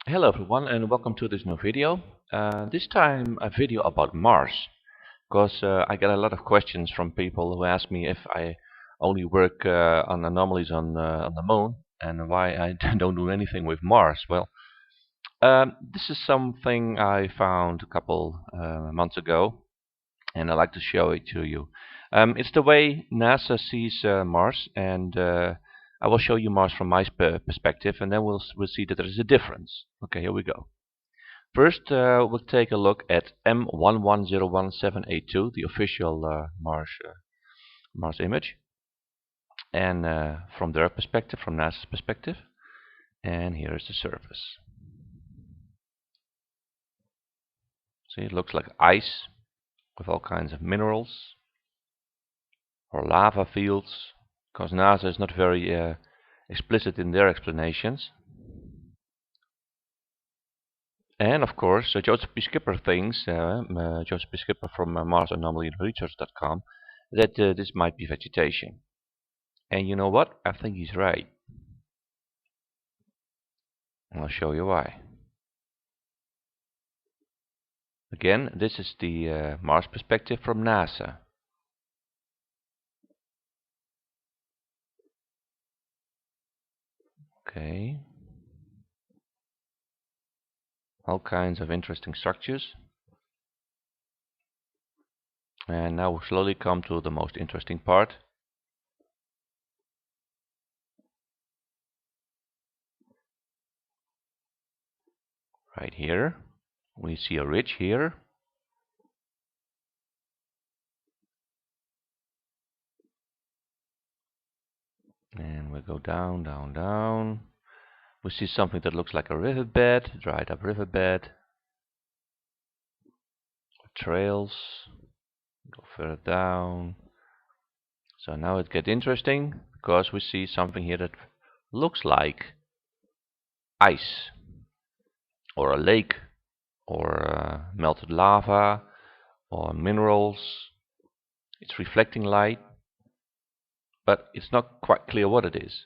Hello everyone and welcome to this new video. This time a video about Mars, because I get a lot of questions from people who ask me if I only work on anomalies on the moon and why I don't do anything with Mars. Well, this is something I found a couple months ago and I'd like to show it to you. It's the way NASA sees Mars, and I will show you Mars from my perspective, and then we'll see that there is a difference. Okay, here we go. First, we'll take a look at M11017882, the official Mars image, and from their perspective, from NASA's perspective. And here is the surface. See, it looks like ice with all kinds of minerals or lava fields, because NASA is not very explicit in their explanations. And of course, Joseph P. Skipper thinks, Joseph P. Skipper from Mars Anomaly Research.com, that this might be vegetation. And you know what? I think he's right. And I'll show you why. Again, this is the Mars perspective from NASA. Okay. All kinds of interesting structures. And now we slowly come to the most interesting part. Right here. We see a ridge here. And we go down, down, down. We see something that looks like a riverbed, dried up riverbed. Trails. Go further down. So now it gets interesting because we see something here that looks like ice or a lake or melted lava or minerals. It's reflecting light, but it's not quite clear what it is.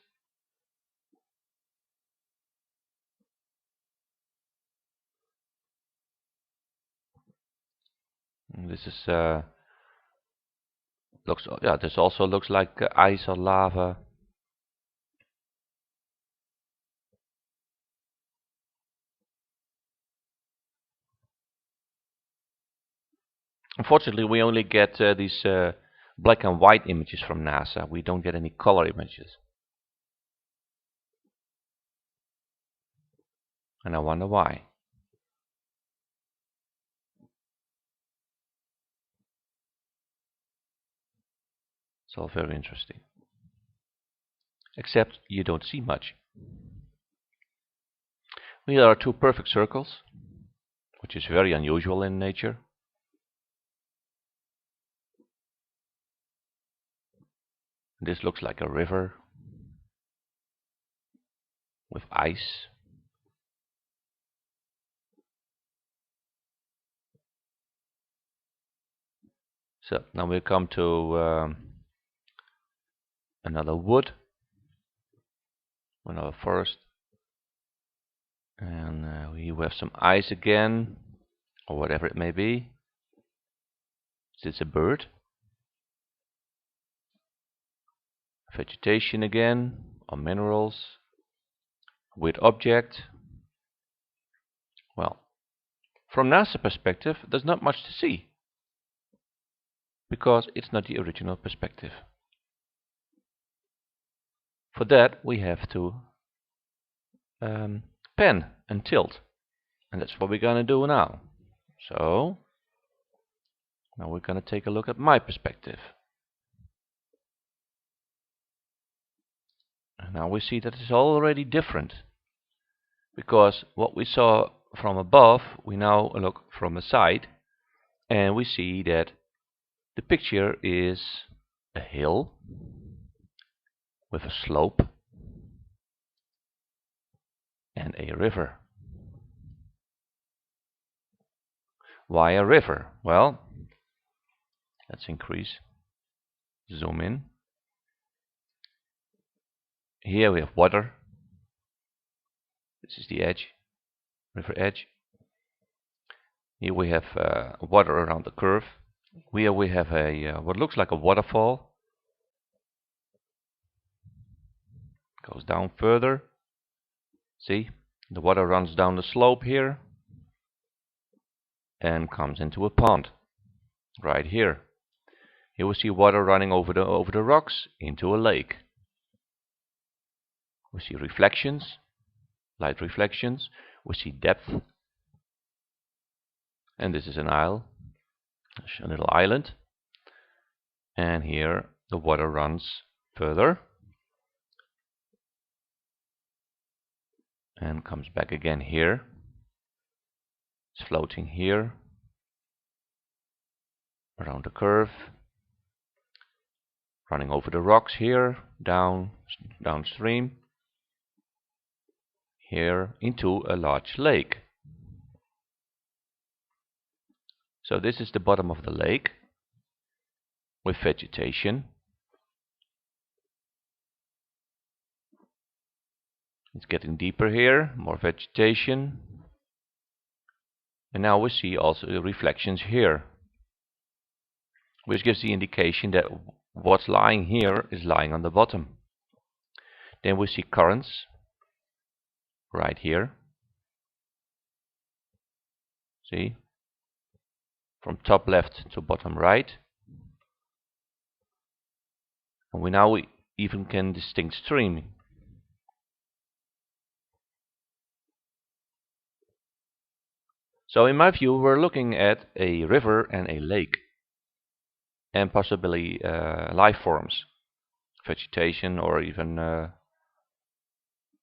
This is this also looks like ice or lava. Unfortunately, we only get these black and white images from NASA. We don't get any color images. And I wonder why. It's all very interesting. Except you don't see much. Here are two perfect circles, which is very unusual in nature. This looks like a river with ice. So now we come to another wood, another forest, and we have some ice again, or whatever it may be. Is this a bird? Vegetation again, or minerals. Weird object. Well, from NASA perspective, there's not much to see, because it's not the original perspective. For that, we have to pen and tilt, and that's what we're going to do now. So now we're going to take a look at my perspective. And now we see that it's already different, because what we saw from above, we now look from the side, and we see that the picture is a hill with a slope and a river. Why a river? Well, let's zoom in. Here we have water. This is the edge. river edge. Here we have water around the curve. Here we have a what looks like a waterfall. Goes down further. See, the water runs down the slope here and comes into a pond right here. Here we see water running over the rocks into a lake. We see reflections, light reflections. We see depth. And this is an isle, a little island. And here the water runs further and comes back again here. It's floating here around the curve, running over the rocks here, downstream, here into a large lake. So this is the bottom of the lake with vegetation. It's getting deeper here, more vegetation. And now we see also the reflections here, which gives the indication that what's lying here is lying on the bottom. Then we see currents right here. See? From top left to bottom right. And we even can distinct streaming. So in my view, we're looking at a river and a lake, and possibly life forms, vegetation, or even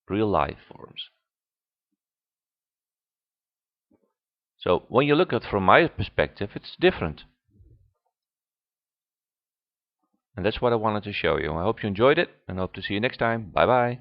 real life forms. So when you look at it from my perspective, it's different. And that's what I wanted to show you. I hope you enjoyed it, and hope to see you next time. Bye bye.